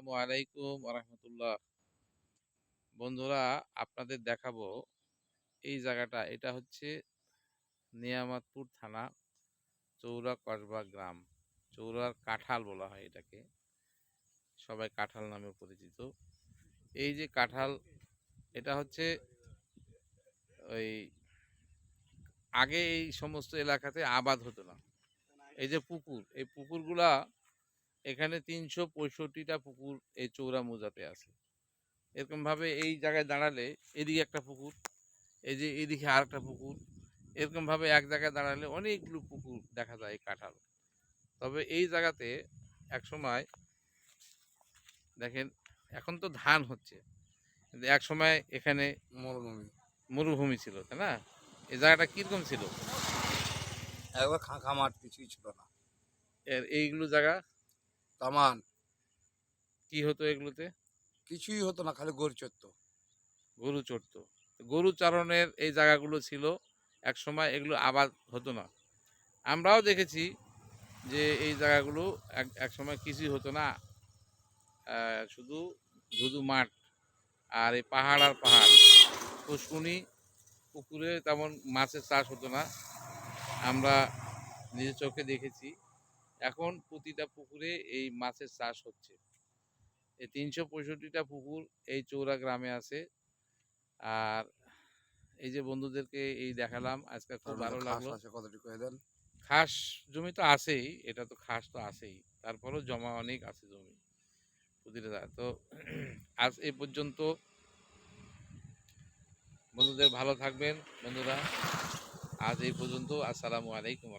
আসসালামু আলাইকুম রহমতুল্লাহ। বন্ধুরা, আপনাদের দেখাবো এই জায়গাটা। এটা হচ্ছে নিয়ামতপুর থানা, চৌরা কসবা গ্রাম। চৌরার কাঁঠাল বলা হয় এটাকে, সবাই কাঁঠাল নামে পরিচিত। এই যে কাঁঠাল, এটা হচ্ছে ওই আগে এই সমস্ত এলাকাতে আবাদ হতো না। এই যে পুকুর, এই পুকুরগুলা এখানে ৩৬৫টা পুকুর এই চৌরা মৌজাতে আছে। এরকম ভাবে এই জায়গায় দাঁড়ালে এদিকে একটা পুকুর, এই যে এদিকে আর একটা পুকুর, এরকম ভাবে এক জায়গায় দাঁড়ালে অনেকগুলো পুকুর দেখা যায় এই কাঁঠাল। তবে এই জায়গাতে এক সময় দেখেন, এখন তো ধান হচ্ছে, কিন্তু এক সময় এখানে মরুভূমি মরুভূমি ছিল, তাই না? এই জায়গাটা কিরকম ছিল? একবার খাঁখা মাঠ, কিছুই ছিল না। এইগুলো জায়গা তামান কি হতো এগুলোতে? কিছুই হতো না, খালি গরু চড়তো। গরু চড়তো। গরু চারণের এই জায়গাগুলো ছিল এক সময়, এগুলো আবাদ হতো না। আমরাও দেখেছি যে এই জায়গাগুলো এক সময় কিছুই হতো না, শুধু ধুধু মাঠ আর এই পাহাড় আর পাহাড়, পুষ্কুনি, পুকুরে তেমন মাছের চাষ হতো না, আমরা নিজের চোখে দেখেছি। এখন প্রতিটা পুকুরে এই মাছের চাষ হচ্ছে। এই ৩৬৫টা পুকুর এই চৌরা গ্রামে আছে। আর এই যে বন্ধুদেরকে এই দেখালাম, আজকে খুব তার ভালো ঘাস লাগলো। আছে, কতটি কয়ে দেন। খাস জমি তো আছেই, এটা তো খাস তো আছেই, তারপরেও জমা অনেক আছে জমি প্রতিটা তো। আজ এই পর্যন্ত। বন্ধুদের ভালো থাকবেন বন্ধুরা। আজ এই পর্যন্ত। আসসালামু আলাইকুম।